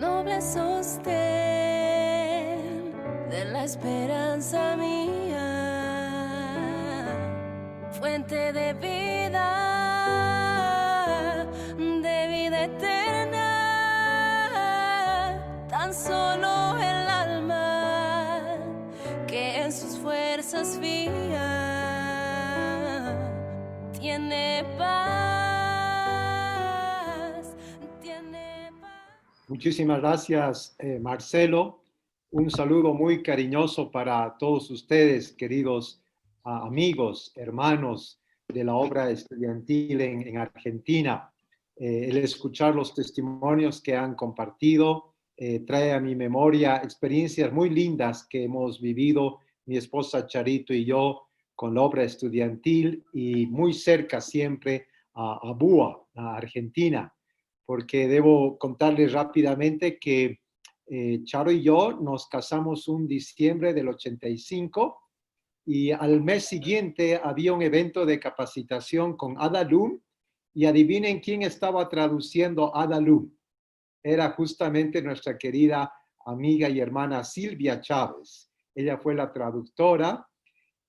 noble sostén de la esperanza mía, fuente de vida eterna, tan solo el alma que en sus fuerzas fía tiene paz, tiene paz. Muchísimas gracias, Marcelo. Un saludo muy cariñoso para todos ustedes, queridos amigos, hermanos de la obra estudiantil en Argentina. El escuchar los testimonios que han compartido trae a mi memoria experiencias muy lindas que hemos vivido mi esposa Charito y yo con la obra estudiantil y muy cerca siempre a BUA, a Argentina, porque debo contarles rápidamente que Charo y yo nos casamos un diciembre del 85 y al mes siguiente había un evento de capacitación con Ada Lum y adivinen quién estaba traduciendo Ada Lum. Era justamente nuestra querida amiga y hermana Silvia Chávez. Ella fue la traductora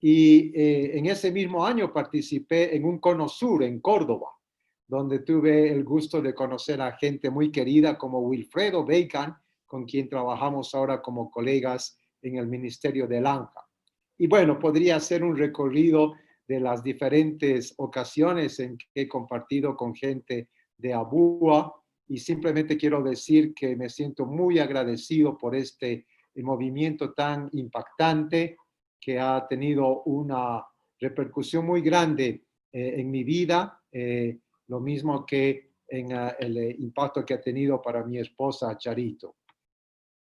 y en ese mismo año participé en un Cono Sur en Córdoba, donde tuve el gusto de conocer a gente muy querida como Wilfredo Bacon, con quien trabajamos ahora como colegas en el Ministerio del ANCA. Y bueno, podría hacer un recorrido de las diferentes ocasiones en que he compartido con gente de ABUA y simplemente quiero decir que me siento muy agradecido por este movimiento tan impactante que ha tenido una repercusión muy grande en mi vida, lo mismo que en el impacto que ha tenido para mi esposa Charito.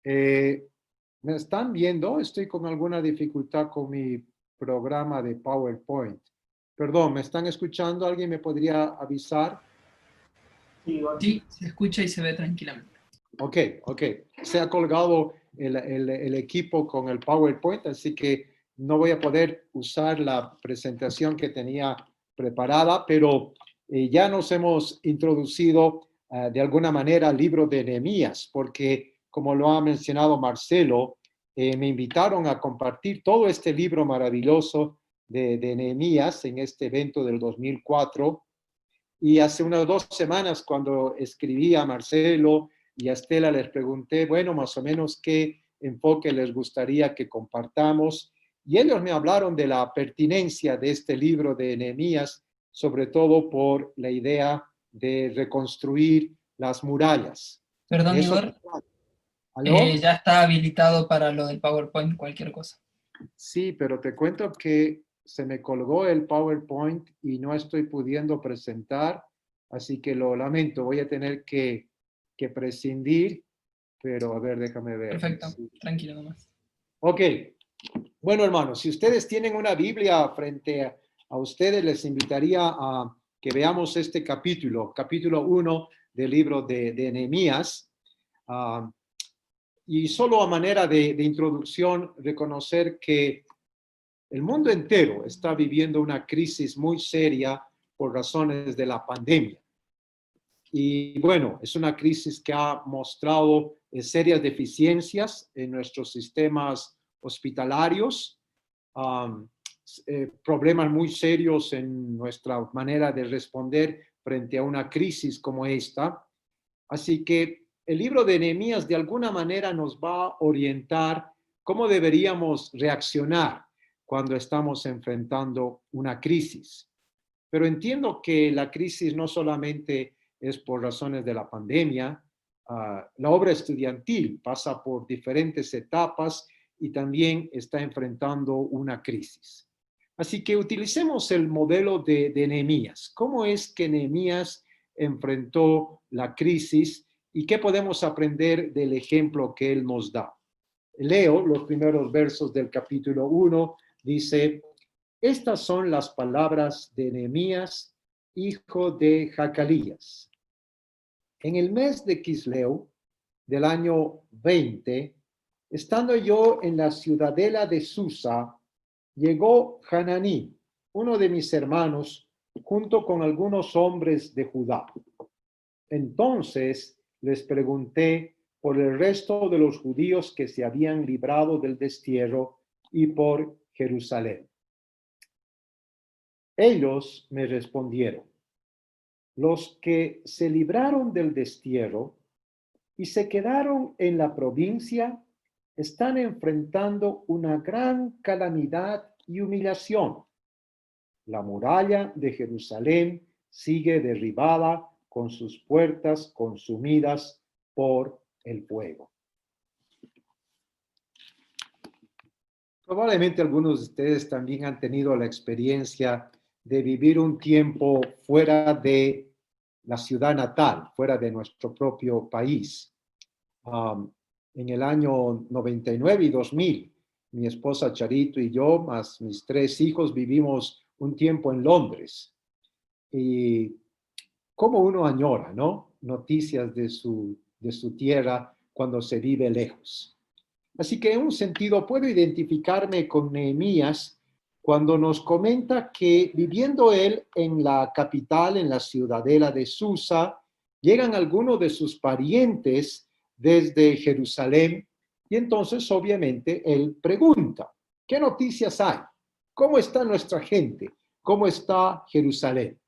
¿Me están viendo? Estoy con alguna dificultad con mi programa de PowerPoint. Perdón, ¿me están escuchando? ¿Alguien me podría avisar? Sí, se escucha y se ve tranquilamente. Ok. Se ha colgado el equipo con el PowerPoint, así que no voy a poder usar la presentación que tenía preparada, pero ya nos hemos introducido de alguna manera al libro de Nehemías, porque como lo ha mencionado Marcelo, me invitaron a compartir todo este libro maravilloso de Nehemías en este evento del 2004. Y hace unas 2 semanas, cuando escribí a Marcelo y a Estela, les pregunté, bueno, más o menos qué enfoque les gustaría que compartamos. Y ellos me hablaron de la pertinencia de este libro de Nehemías, sobre todo por la idea de reconstruir las murallas. Perdón, De eso. Igor, ¿Aló? ya está habilitado para lo del PowerPoint, cualquier cosa. Sí, pero te cuento que se me colgó el PowerPoint y no estoy pudiendo presentar, así que lo lamento, voy a tener que prescindir, pero a ver, déjame ver. Perfecto, Sí. tranquilo nomás. Ok, bueno hermanos, si ustedes tienen una Biblia frente a ustedes, les invitaría a que veamos este capítulo 1 del libro de Nehemías. Y solo a manera de introducción, reconocer que el mundo entero está viviendo una crisis muy seria por razones de la pandemia. Y bueno, es una crisis que ha mostrado serias deficiencias en nuestros sistemas hospitalarios, problemas muy serios en nuestra manera de responder frente a una crisis como esta. Así que el libro de Nehemías de alguna manera nos va a orientar cómo deberíamos reaccionar cuando estamos enfrentando una crisis. Pero entiendo que la crisis no solamente es por razones de la pandemia, la obra estudiantil pasa por diferentes etapas y también está enfrentando una crisis. Así que utilicemos el modelo de Nehemías. ¿Cómo es que Nehemías enfrentó la crisis y qué podemos aprender del ejemplo que él nos da? Leo los primeros versos del capítulo 1. Dice, estas son las palabras de Nehemías, hijo de Jacalías. En el mes de Quisleu del año 20, estando yo en la ciudadela de Susa, llegó Hananí, uno de mis hermanos, junto con algunos hombres de Judá. Entonces les pregunté por el resto de los judíos que se habían librado del destierro y por Jerusalén. Ellos me respondieron: los que se libraron del destierro y se quedaron en la provincia están enfrentando una gran calamidad y humillación. La muralla de Jerusalén sigue derribada con sus puertas consumidas por el fuego. Probablemente algunos de ustedes también han tenido la experiencia de vivir un tiempo fuera de la ciudad natal, fuera de nuestro propio país. En el año 99 y 2000, mi esposa Charito y yo, más mis 3 hijos, vivimos un tiempo en Londres. Y como uno añora, ¿no? Noticias de su tierra cuando se vive lejos. Así que en un sentido puedo identificarme con Nehemías cuando nos comenta que viviendo él en la capital, en la ciudadela de Susa, llegan algunos de sus parientes desde Jerusalén y entonces obviamente él pregunta: ¿qué noticias hay? ¿Cómo está nuestra gente? ¿Cómo está Jerusalén?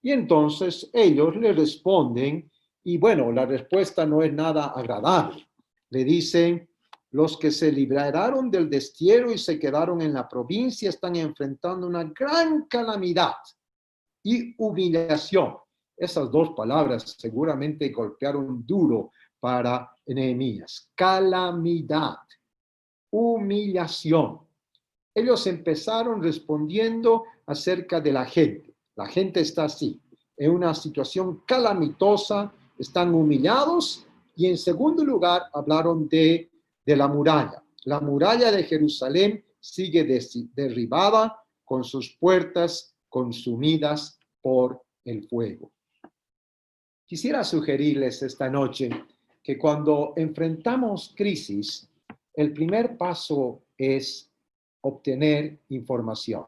Y entonces ellos le responden, y bueno, la respuesta no es nada agradable. Le dicen: los que se libraron del destierro y se quedaron en la provincia están enfrentando una gran calamidad y humillación. Esas 2 palabras seguramente golpearon duro para Nehemías. Calamidad, humillación. Ellos empezaron respondiendo acerca de la gente. La gente está así, en una situación calamitosa, están humillados. Y en segundo lugar, hablaron de la muralla. La muralla de Jerusalén sigue derribada con sus puertas consumidas por el fuego. Quisiera sugerirles esta noche que cuando enfrentamos crisis, el primer paso es obtener información,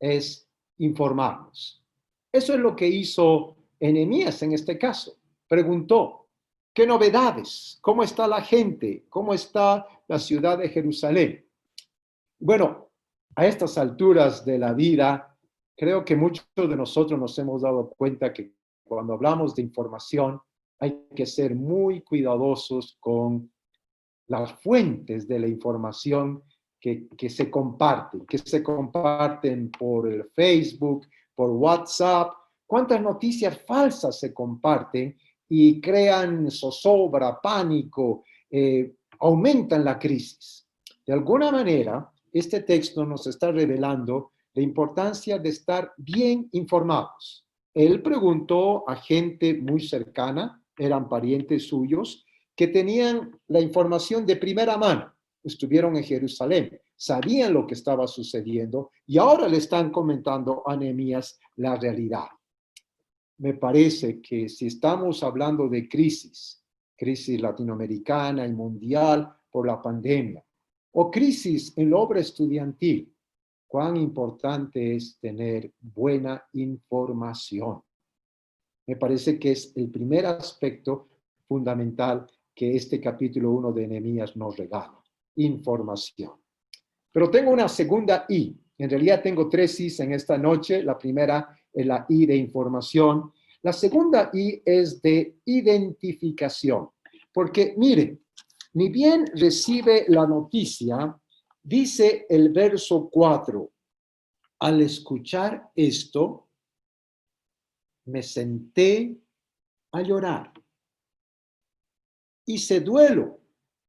es informarnos. Eso es lo que hizo Nehemías en este caso. Preguntó: ¿qué novedades? ¿Cómo está la gente? ¿Cómo está la ciudad de Jerusalén? Bueno, a estas alturas de la vida, creo que muchos de nosotros nos hemos dado cuenta que cuando hablamos de información, hay que ser muy cuidadosos con las fuentes de la información que se comparten por el Facebook, por WhatsApp. ¿Cuántas noticias falsas se comparten y crean zozobra, pánico, aumentan la crisis? De alguna manera, este texto nos está revelando la importancia de estar bien informados. Él preguntó a gente muy cercana, eran parientes suyos, que tenían la información de primera mano. Estuvieron en Jerusalén, sabían lo que estaba sucediendo y ahora le están comentando a Nehemías la realidad. Me parece que si estamos hablando de crisis latinoamericana y mundial por la pandemia, o crisis en la obra estudiantil, cuán importante es tener buena información. Me parece que es el primer aspecto fundamental que este capítulo 1 de Nehemías nos regala: información. Pero tengo una segunda I. En realidad tengo 3 I's en esta noche. La primera es la I de información. La segunda I es de identificación. Porque miren, ni bien recibe la noticia, dice el verso 4, al escuchar esto, me senté a llorar. Hice duelo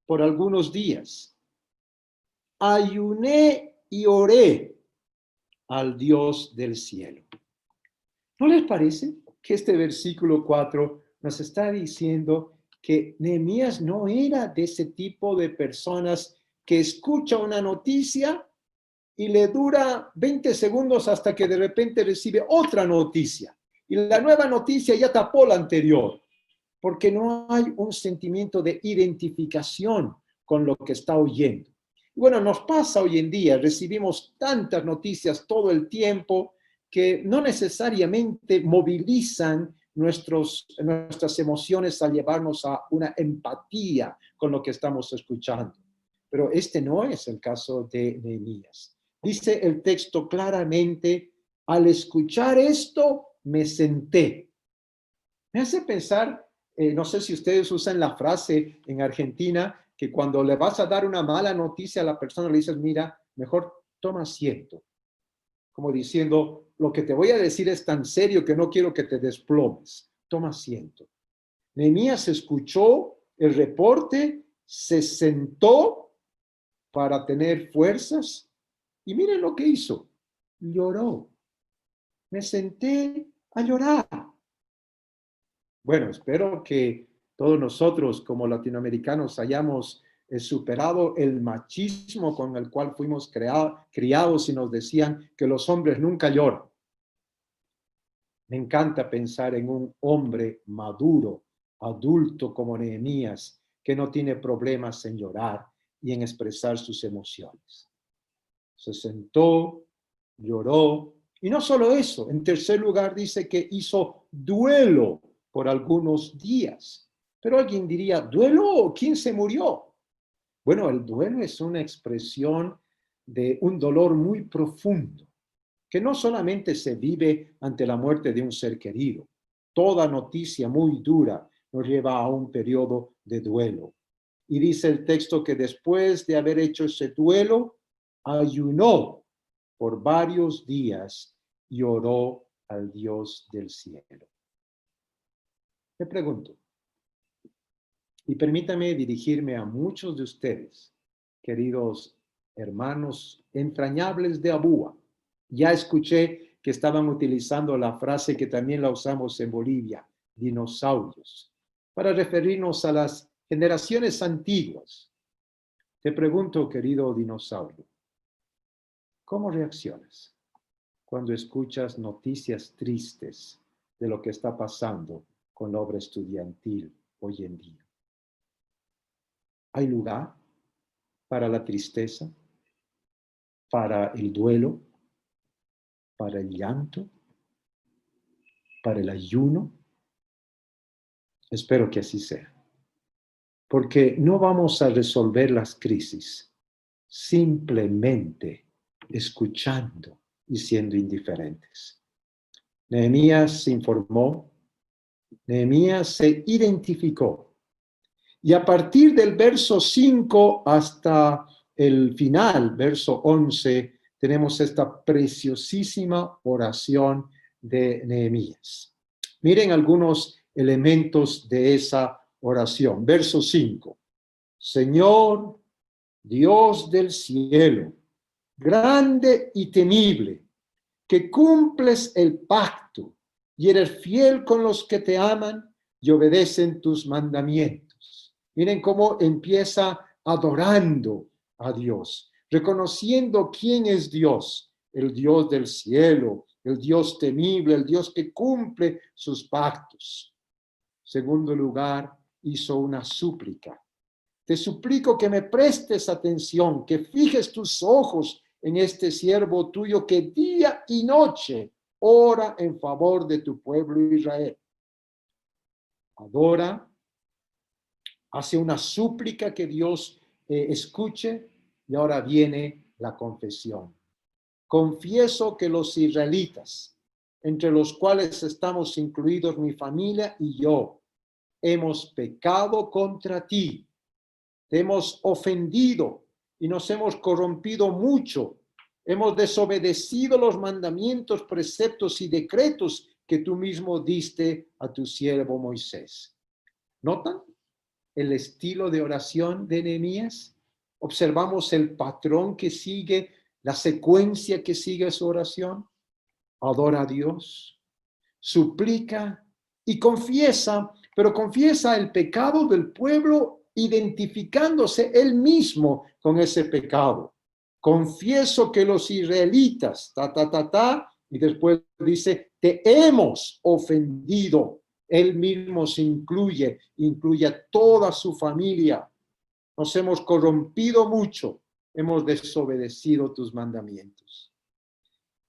por algunos días. Ayuné y oré al Dios del cielo. ¿No les parece que este versículo 4 nos está diciendo que Nehemías no era de ese tipo de personas que escucha una noticia y le dura 20 segundos hasta que de repente recibe otra noticia? Y la nueva noticia ya tapó la anterior, porque no hay un sentimiento de identificación con lo que está oyendo. Bueno, nos pasa hoy en día, recibimos tantas noticias todo el tiempo que no necesariamente movilizan nuestras emociones a llevarnos a una empatía con lo que estamos escuchando. Pero este no es el caso de Nehemías. Dice el texto claramente, al escuchar esto, me senté. Me hace pensar, no sé si ustedes usan la frase en Argentina, que cuando le vas a dar una mala noticia a la persona, le dices, mira, mejor toma asiento. Como diciendo, lo que te voy a decir es tan serio que no quiero que te desplomes. Toma asiento. Nehemías escuchó el reporte, se sentó para tener fuerzas y miren lo que hizo. Lloró. Me senté a llorar. Bueno, espero que todos nosotros como latinoamericanos hayamos superado el machismo con el cual fuimos criados y nos decían que los hombres nunca lloran. Me encanta pensar en un hombre maduro, adulto como Nehemías, que no tiene problemas en llorar y en expresar sus emociones. Se sentó, lloró, y no solo eso, en tercer lugar dice que hizo duelo por algunos días. Pero alguien diría, ¿duelo? ¿Quién se murió? Bueno, el duelo es una expresión de un dolor muy profundo, que no solamente se vive ante la muerte de un ser querido. Toda noticia muy dura nos lleva a un periodo de duelo. Y dice el texto que después de haber hecho ese duelo, ayunó por varios días y oró al Dios del cielo. Me pregunto, y permítame dirigirme a muchos de ustedes, queridos hermanos entrañables de Abúa. Ya escuché que estaban utilizando la frase que también la usamos en Bolivia, dinosaurios, para referirnos a las generaciones antiguas. Te pregunto, querido dinosaurio, ¿cómo reaccionas cuando escuchas noticias tristes de lo que está pasando con la obra estudiantil hoy en día? ¿Hay lugar para la tristeza, para el duelo, para el llanto, para el ayuno? Espero que así sea. Porque no vamos a resolver las crisis simplemente escuchando y siendo indiferentes. Nehemías se informó, Nehemías se identificó. Y a partir del verso 5 hasta el final, verso 11, tenemos esta preciosísima oración de Nehemías. Miren algunos elementos de esa oración. Verso 5. Señor, Dios del cielo, grande y temible, que cumples el pacto y eres fiel con los que te aman y obedecen tus mandamientos. Miren cómo empieza adorando a Dios, reconociendo quién es Dios, el Dios del cielo, el Dios temible, el Dios que cumple sus pactos. Segundo lugar, hizo una súplica. Te suplico que me prestes atención, que fijes tus ojos en este siervo tuyo que día y noche ora en favor de tu pueblo Israel. Adora, hace una súplica que Dios escuche y ahora viene la confesión. Confieso que los israelitas, entre los cuales estamos incluidos mi familia y yo, hemos pecado contra ti. Te hemos ofendido y nos hemos corrompido mucho. Hemos desobedecido los mandamientos, preceptos y decretos que tú mismo diste a tu siervo Moisés. ¿Notan el estilo de oración de Nehemías? Observamos el patrón que sigue, la secuencia que sigue su oración. Adora a Dios, suplica y confiesa, pero confiesa el pecado del pueblo identificándose él mismo con ese pecado. Confieso que los israelitas, y después dice, te hemos ofendido. Él mismo se incluye a toda su familia. Nos hemos corrompido mucho, hemos desobedecido tus mandamientos.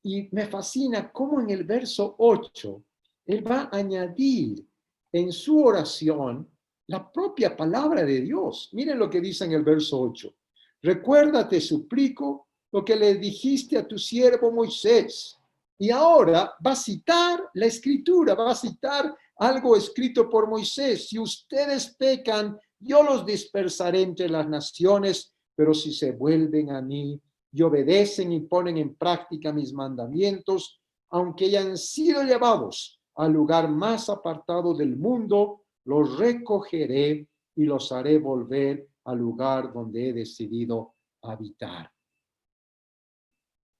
Y me fascina cómo en el verso 8 Él va a añadir en su oración la propia palabra de Dios. Miren lo que dice en el verso 8. Recuerda, te suplico, lo que le dijiste a tu siervo Moisés. Y ahora va a citar la escritura, va a citar algo escrito por Moisés. Si ustedes pecan, yo los dispersaré entre las naciones, pero si se vuelven a mí y obedecen y ponen en práctica mis mandamientos, aunque hayan sido llevados al lugar más apartado del mundo, los recogeré y los haré volver al lugar donde he decidido habitar.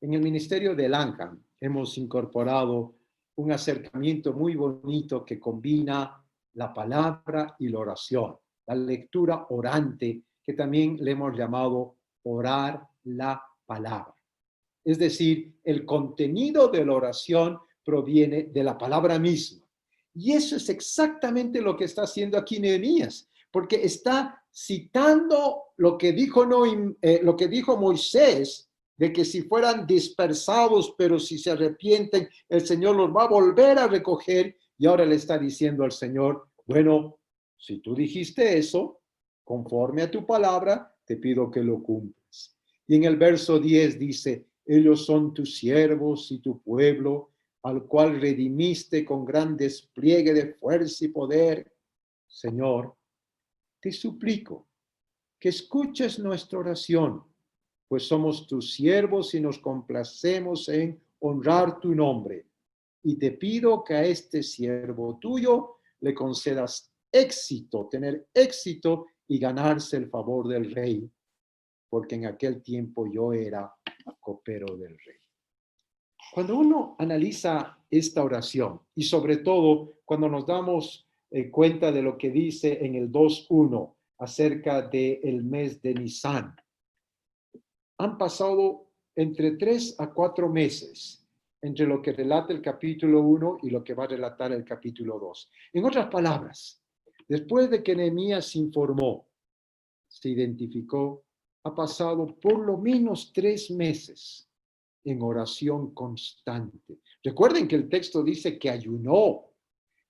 En el ministerio de Langham hemos incorporado un acercamiento muy bonito que combina la palabra y la oración, la lectura orante, que también le hemos llamado orar la palabra. Es decir, el contenido de la oración proviene de la palabra misma. Y eso es exactamente lo que está haciendo aquí Nehemías, porque está citando lo que dijo Moisés, de que si fueran dispersados, pero si se arrepienten, el Señor los va a volver a recoger. Y ahora le está diciendo al Señor, bueno, si tú dijiste eso, conforme a tu palabra, te pido que lo cumplas. Y en el verso 10 dice, ellos son tus siervos y tu pueblo, al cual redimiste con gran despliegue de fuerza y poder. Señor, te suplico que escuches nuestra oración, pues somos tus siervos y nos complacemos en honrar tu nombre. Y te pido que a este siervo tuyo le concedas éxito, tener éxito y ganarse el favor del rey, porque en aquel tiempo yo era copero del rey. Cuando uno analiza esta oración y sobre todo cuando nos damos cuenta de lo que dice en el 2.1 acerca del mes de Nisan, han pasado entre 3 a 4 meses entre lo que relata el capítulo 1 y lo que va a relatar el capítulo 2. En otras palabras, después de que Nehemías informó, se identificó, ha pasado por lo menos 3 meses en oración constante. Recuerden que el texto dice que ayunó,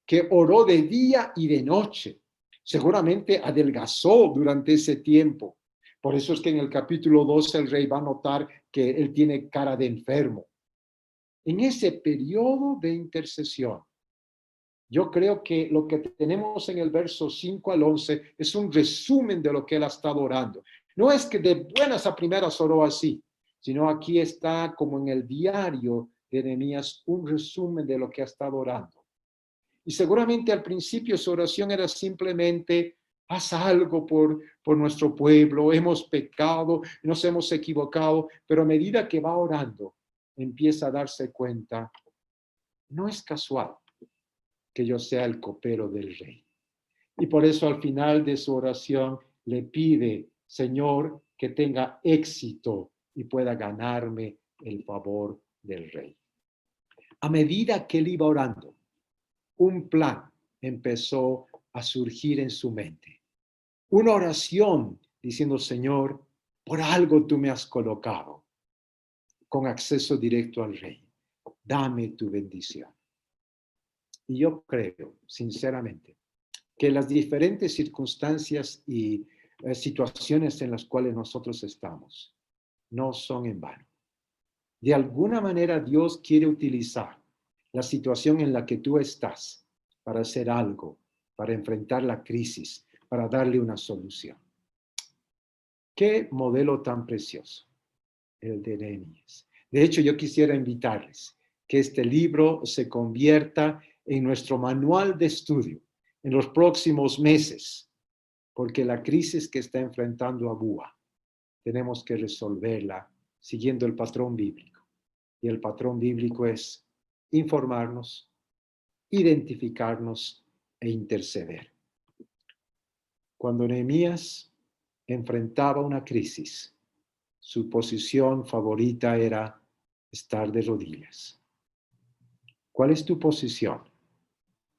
que oró de día y de noche. Seguramente adelgazó durante ese tiempo. Por eso es que en el capítulo 12 el rey va a notar que él tiene cara de enfermo. En ese periodo de intercesión, yo creo que lo que tenemos en el verso 5 al 11 es un resumen de lo que él ha estado orando. No es que de buenas a primeras oró así, sino aquí está como en el diario de Nehemías un resumen de lo que ha estado orando. Y seguramente al principio su oración era simplemente, haz algo por nuestro pueblo, hemos pecado, nos hemos equivocado, pero a medida que va orando, empieza a darse cuenta, no es casual que yo sea el copero del rey. Y por eso al final de su oración le pide, Señor, que tenga éxito y pueda ganarme el favor del rey. A medida que él iba orando, un plan empezó a surgir en su mente. Una oración diciendo, Señor, por algo tú me has colocado con acceso directo al rey. Dame tu bendición. Y yo creo, sinceramente, que las diferentes circunstancias y situaciones en las cuales nosotros estamos no son en vano. De alguna manera Dios quiere utilizar la situación en la que tú estás para hacer algo, para enfrentar la crisis, para darle una solución. Qué modelo tan precioso, el de Nehemías. De hecho, yo quisiera invitarles que este libro se convierta en nuestro manual de estudio en los próximos meses, porque la crisis que está enfrentando Abúa tenemos que resolverla siguiendo el patrón bíblico. Y el patrón bíblico es informarnos, identificarnos e interceder. Cuando Nehemías enfrentaba una crisis, su posición favorita era estar de rodillas. ¿Cuál es tu posición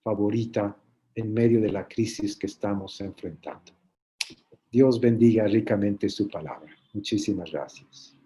favorita en medio de la crisis que estamos enfrentando? Dios bendiga ricamente su palabra. Muchísimas gracias.